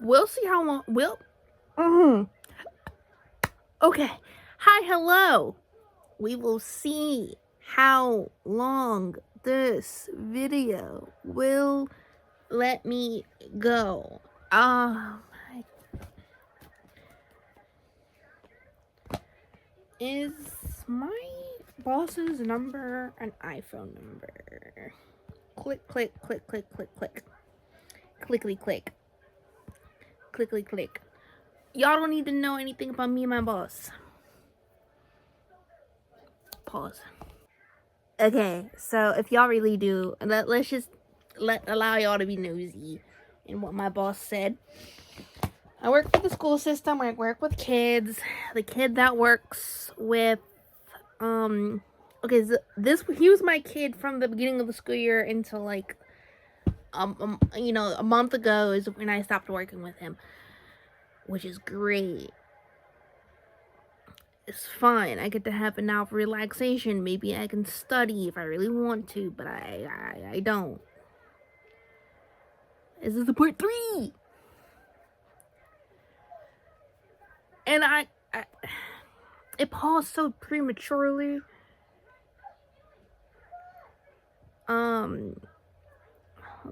We'll see how long. Okay. Hi, hello. We will see how long this video will let me go. Is my boss's number an iPhone number? Click, click, click, click, click, click. Clickety click. Clickety click. Y'all don't need to know anything about me and my boss. Pause. Okay, so if y'all really do, let's just allow y'all to be nosy in what my boss said. I work for the school system. I work with kids. The kid that works with, okay, he was my kid from the beginning of the school year until like, a month ago is when I stopped working with him, which is great. It's fine. I get to have an hour of relaxation. Maybe I can study if I really want to, but I don't. This is the part 3. And it paused so prematurely.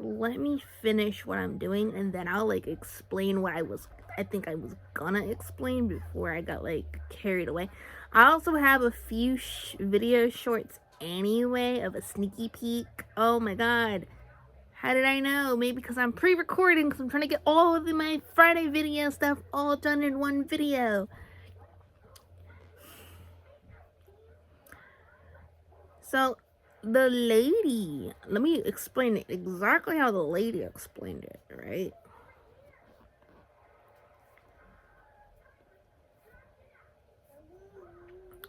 Let me finish what I'm doing, and then I'll like explain what I think I was gonna explain before I got like carried away. I also have a few video shorts anyway of a sneaky peek. Oh my god. How did I know? Maybe because I'm pre-recording, because I'm trying to get all of my Friday video stuff all done in one video. So, the lady, let me explain it exactly how the lady explained it, right?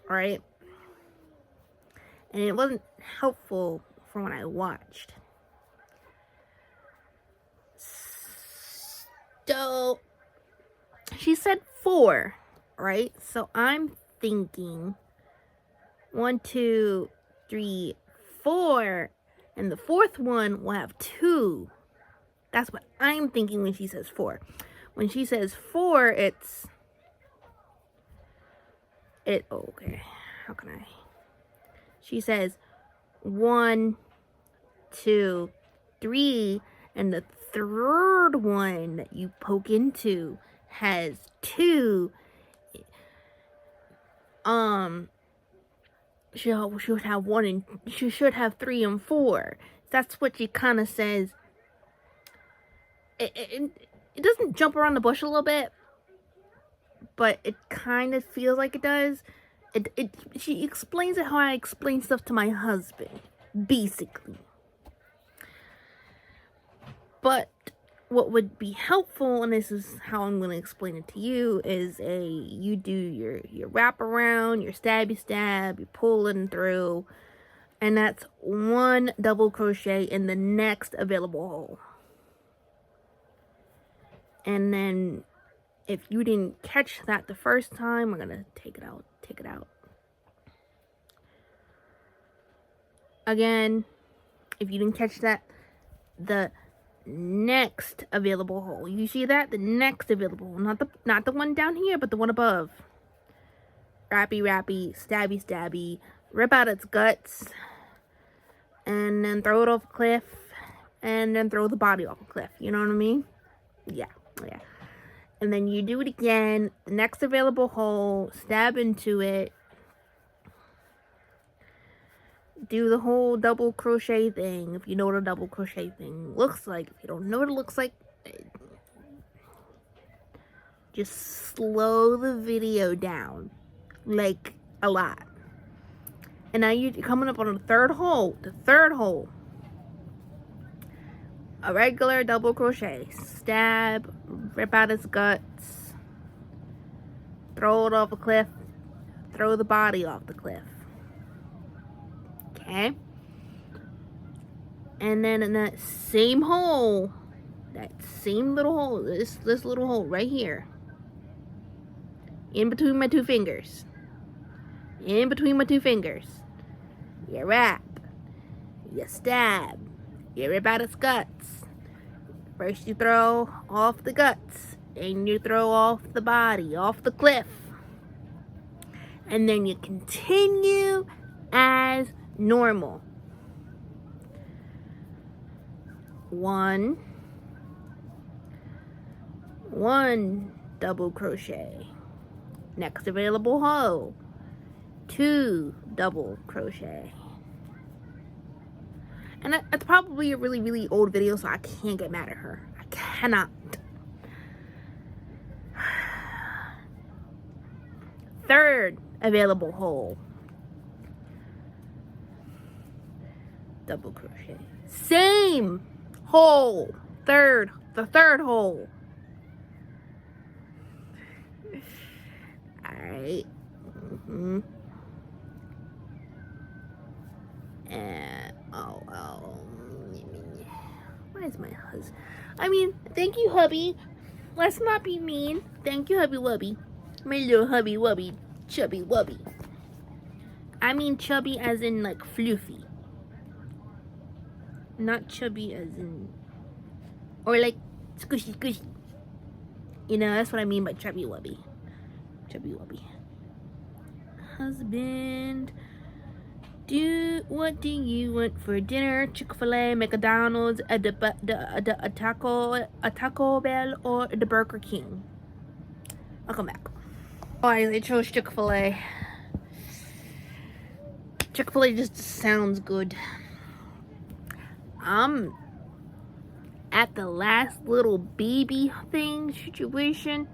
Right? And it wasn't helpful from when I watched. So, she said 4, right? So I'm thinking 1, 2, 3, 4, and the 4th one will have 2. That's what I'm thinking when she says 4. When she says 4, okay, how can I? She says 1, 2, 3, and the 3rd one that you poke into has 2. She should have 1 and she should have 3 and 4. That's what she kind of says. It doesn't jump around the bush a little bit, but it kind of feels like it does. She explains it how I explain stuff to my husband, basically. But what would be helpful, and this is how I'm going to explain it to you, is you do your wrap around, your stabby stab, you're pulling through, and that's 1 double crochet in the next available hole. And then if you didn't catch that the first time, we're going to take it out. Again, if you didn't catch that, the next available hole. You see that? The next available hole. Not the one down here, but the one above. Rappy, stabby, stabby. Rip out its guts. And then throw it off a cliff. And then throw the body off a cliff. You know what I mean? Yeah. And then you do it again. The next available hole. Stab into it. Do the whole double crochet thing, if you know what a double crochet thing looks like. If you don't know what it looks like, just slow the video down, like a lot. And now you're coming up on the 3rd hole. A regular double crochet. Stab, rip out its guts, throw it off a cliff, throw the body off the cliff. Okay, and then in that same hole, that same little hole, this little hole right here, in between my 2 fingers, you wrap, you stab, you rip out its guts, First you throw off the guts, and you throw off the body, off the cliff. And then you continue as normal. 1 double crochet. Next available hole, 2 double crochet. And that's probably a really, really old video, so I can't get mad at her. I cannot. Third available hole, double crochet. Same hole, the third hole. Alright. And why is my husband? Thank you, hubby. Let's not be mean. Thank you, hubby wubby. My little hubby wubby, chubby wubby. I mean chubby as in like floofy. Not chubby as in, or like squishy squishy. You know, that's what I mean by chubby wubby. Chubby wubby. Husband, what do you want for dinner? Chick-fil-A, McDonald's, a Taco Bell, or the Burger King? I'll come back. Oh, I chose Chick-fil-A. Chick-fil-A just sounds good. I'm at the last little baby thing situation,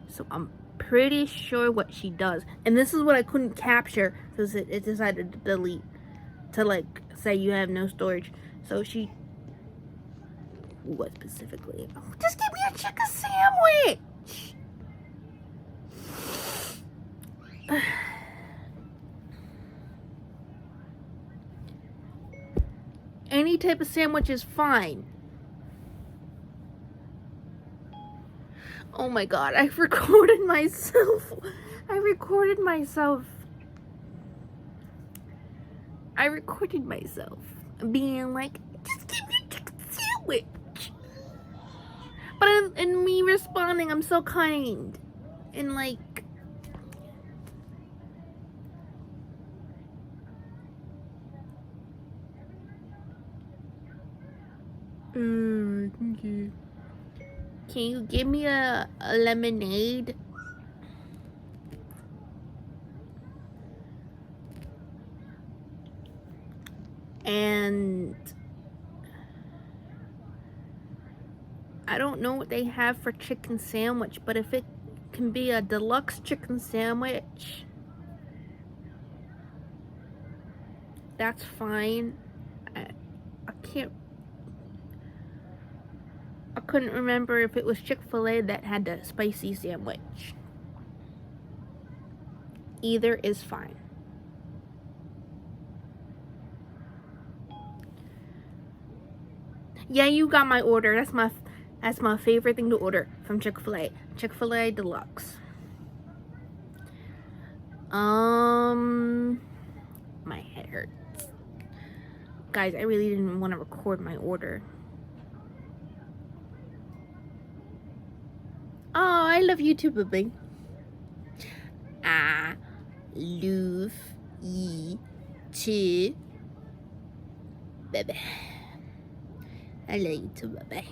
so I'm pretty sure what she does. And this is what I couldn't capture because it decided to delete, to like say you have no storage. So she, what specifically? Oh, just give me a chicken sandwich. Any type of sandwich is fine. Oh my god, I recorded myself. I recorded myself being like, just give me a chicken sandwich. But in me responding, I'm so kind. And like, thank you. Can you give me a lemonade? And I don't know what they have for chicken sandwich, but if it can be a deluxe chicken sandwich, that's fine. I couldn't remember if it was Chick-fil-A that had the spicy sandwich. Either is fine. Yeah, you got my order. That's my favorite thing to order from Chick-fil-A. Chick-fil-A Deluxe. My head hurts. Guys, I really didn't want to record my order. Oh, I love you too, baby. I love you too, baby. I love you too, baby.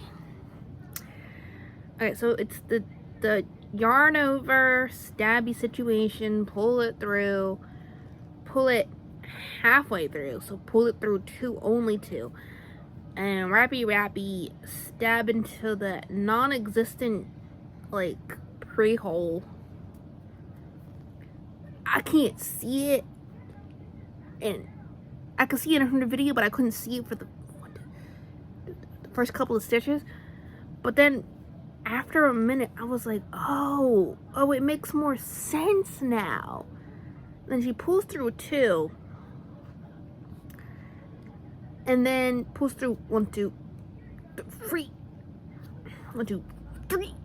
Alright, so it's the yarn over stabby situation. Pull it through. Pull it halfway through. So pull it through only two. And wrappy stab into the non-existent like pre-hole. I can't see it, and I could see it from the video, but I couldn't see it for the first couple of stitches. But then after a minute I was like, oh, it makes more sense now. Then she pulls through 2, and then pulls through 1, 2, 3, 1, 2, 3.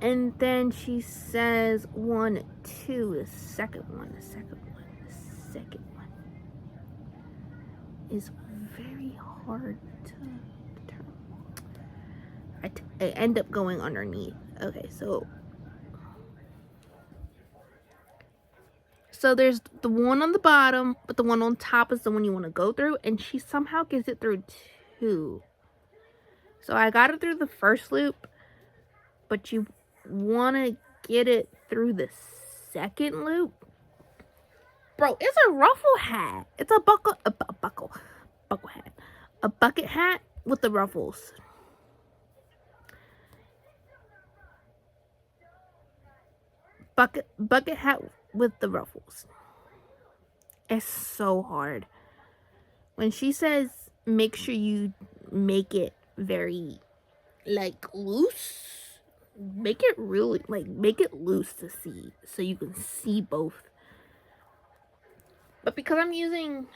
And then she says 1, 2, the second one is very hard to determine. end up going underneath. Okay, so there's the one on the bottom, but the one on top is the one you want to go through, and she somehow gets it through too. So I got it through the first loop, but you want to get it through the second loop. Bro, it's a ruffle hat. It's a buckle hat. A bucket hat with the ruffles. Bucket hat with the ruffles. It's so hard. When she says make sure you make it very like loose, make it really make it loose to see, so you can see both. But because I'm using,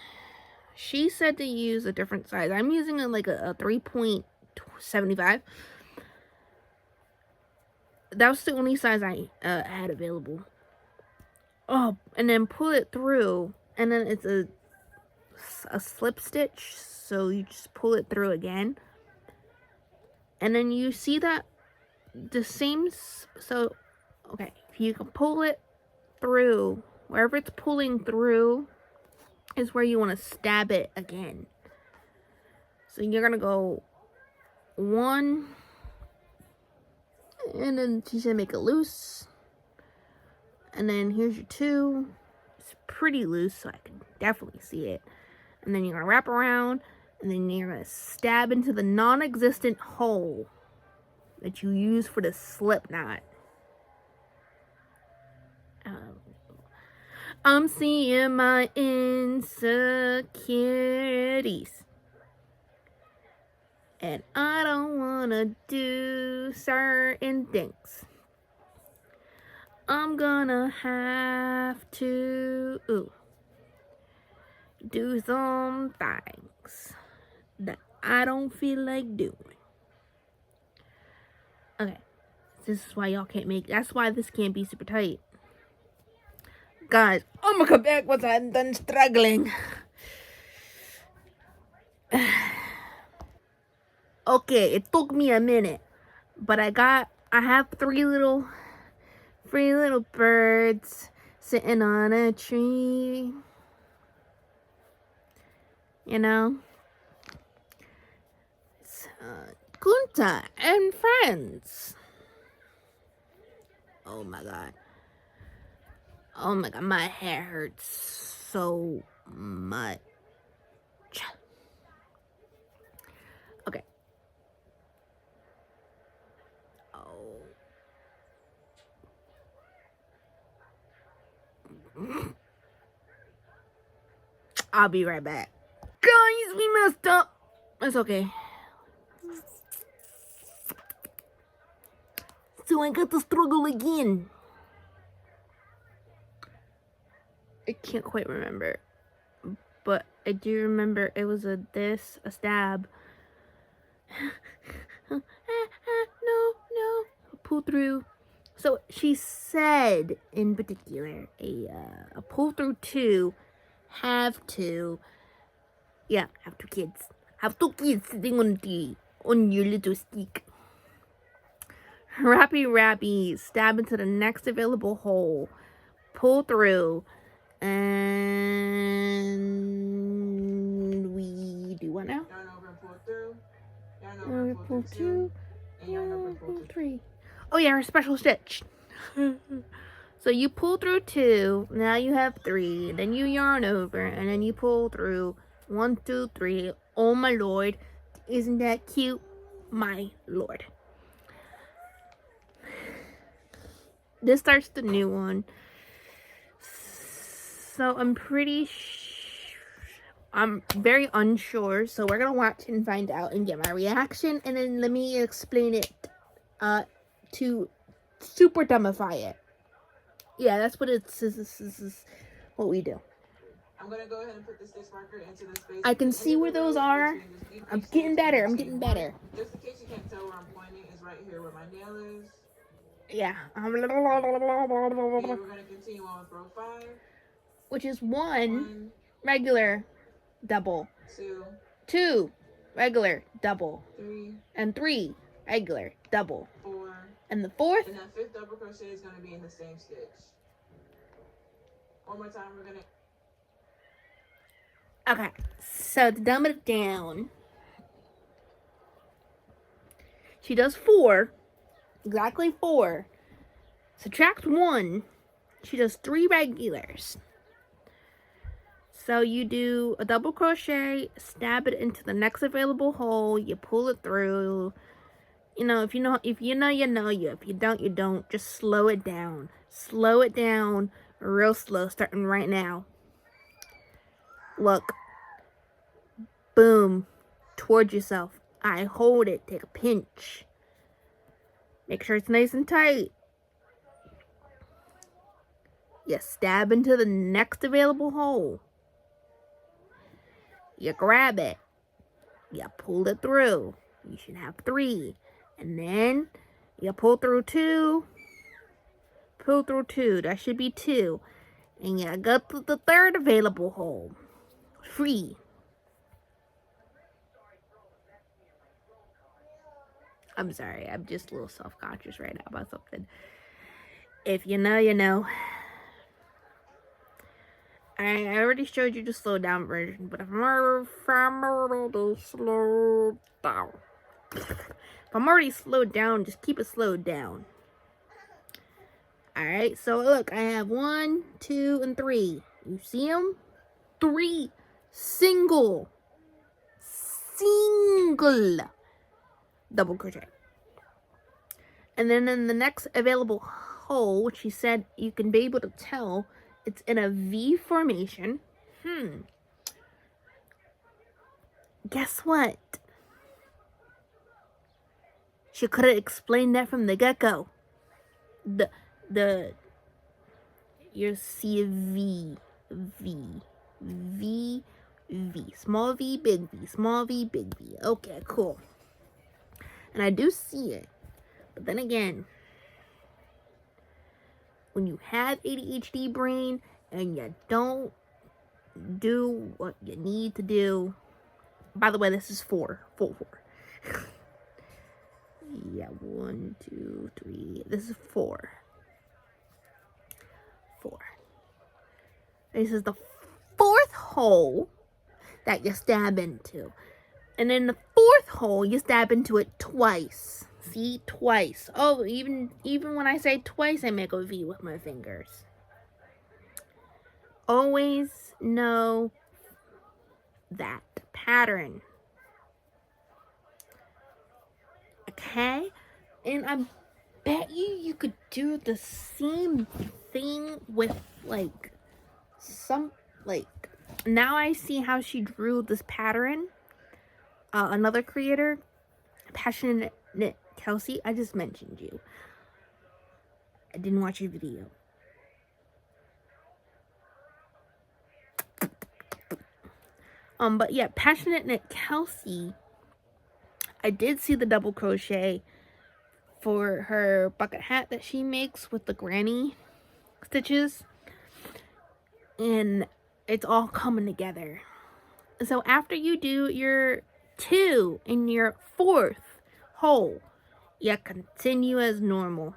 she said to use a different size. I'm using a 3.75. That was the only size I had available. Oh, and then pull it through, and then it's a slip stitch, so you just pull it through again, and then you see that the same. So okay, if you can pull it through, wherever it's pulling through is where you want to stab it again. So you're gonna go 1, and then she said make it loose, and then here's your 2. It's pretty loose, so I can definitely see it. And then you're gonna wrap around, and then you're gonna stab into the non-existent hole that you use for the slip knot. I'm seeing my insecurities, and I don't wanna do certain things. I'm gonna have to do some things that I don't feel like doing. Okay, this is why y'all can't make. That's why this can't be super tight. Guys, I'm gonna come back once I'm done struggling. Okay, it took me a minute, but I have three little birds sitting on a tree. You know? It's Kunta and friends. Oh my god. Oh my god, my hair hurts so much. Okay. Oh. I'll be right back. Guys, we messed up. It's okay. So I got to struggle again. I can't quite remember, but I do remember it was a stab. No, pull through. So she said in particular a pull through 2, have 2 kids. Have 2 kids sitting on your little stick. Rappy, stab into the next available hole, pull through, and we do what now? Yarn over and pull through. Yarn over Yarn and pull through 2. And yarn over and pull through 3. Oh yeah, her special stitch. So you pull through 2, now you have 3, then you yarn over, and then you pull through 1, 2, 3. Oh my lord, isn't that cute? My lord. This starts the new one. So I'm very unsure, so we're gonna watch and find out and get my reaction, and then let me explain it to super dumbify it. Yeah, that's what this is what we do. I'm gonna go ahead and put the stitch marker into the space. I can see where those are. I'm getting better. Just in case you can't tell where I'm pointing, is right here where my nail is. Yeah. And we're gonna continue on with row 5. Which is 1 regular double. 2. 2 regular double. 3. And 3 regular, double. 4. And the fourth, And that 5th double crochet is going to be in the same stitch. One more time, we're going to... okay, so to dumb it down, she does 4, exactly 4. Subtract 1, she does 3 regulars. So you do a double crochet, stab it into the next available hole, you pull it through. You know, if you know, you know. If you don't, you don't. Just slow it down. Slow it down real slow, starting right now. Look. Boom. Towards yourself. I hold it. Take a pinch. Make sure it's nice and tight. You stab into the next available hole. You grab it. You pull it through. You should have 3. And then you pull through 2. Pull through 2. That should be 2. And you go to the third available hole. 3. I'm sorry. I'm just a little self-conscious right now about something. If you know, you know. I already showed you the slow down version, but if I'm already slowed down. If I'm already slowed down, just keep it slowed down. Alright, so look, I have 1, 2, and 3. You see them? 3 single double crochet. And then in the next available hole, which she said you can be able to tell, it's in a V formation. Guess what? She could have explained that from the get-go. You see a V. Small V, big V, small V, big V. Okay, cool. And I do see it. But then again, when you have ADHD brain and you don't do what you need to do. By the way, this is 4. 4. Yeah, 1, 2, 3. This is 4. 4. This is the 4th hole that you stab into. And in the 4th hole, you stab into it twice. See? Twice. Oh, even when I say twice, I make a V with my fingers. Always know that pattern. Okay? And I bet you could do the same thing with, like, now I see how she drew this pattern. Another creator, Passionate Kelsey, I just mentioned you. I didn't watch your video. But yeah, Passionate Knit Kelsey, I did see the double crochet for her bucket hat that she makes with the granny stitches. And it's all coming together. So after you do your 2 in your 4th hole, you continue as normal.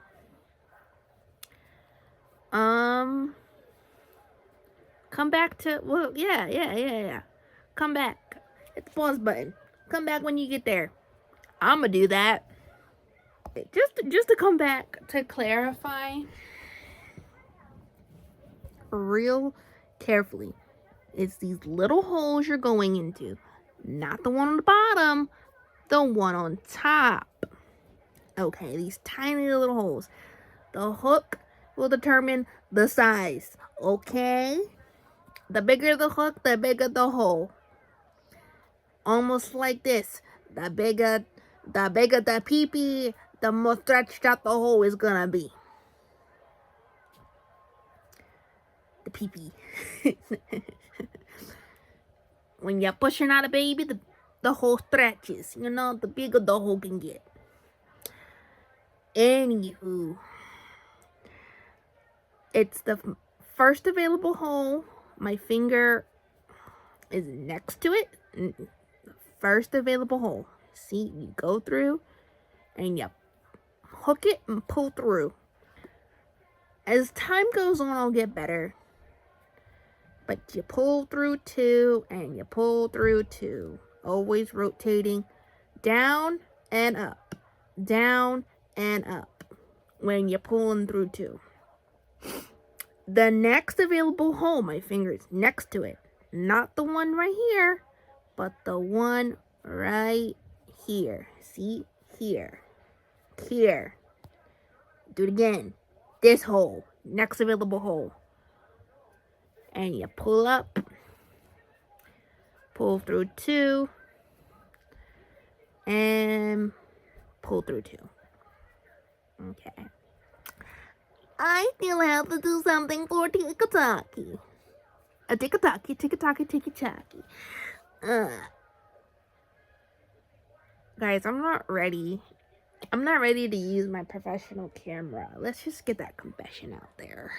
Come back to, well, yeah. Come back. Hit the pause button. Come back when you get there. I'ma do that. Just to come back to clarify real carefully. It's these little holes you're going into. Not the one on the bottom, the one on top. Okay, these tiny little holes. The hook will determine the size. Okay? The bigger the hook, the bigger the hole. Almost like this. The bigger the pee-pee, the more stretched out the hole is gonna be. The pee-pee. When you're pushing out a baby, the hole stretches. You know, the bigger the hole can get. Anywho, it's the first available hole. My finger is next to it. The first available hole. See, you go through and you hook it and pull through. As time goes on, I'll get better. But you pull through 2 and you pull through 2. Always rotating down and up. Down and up when you're pulling through 2. The next available hole, my finger is next to it. Not the one right here, but the one right here. See? Here. Here. Do it again. This hole. Next available hole. And you pull up. Pull through 2. And pull through 2. Okay. I still have to do something for Tiki-Taki. A Tiki-Taki, Tiki-Taki, Tiki-Taki. Guys, I'm not ready. I'm not ready to use my professional camera. Let's just get that confession out there.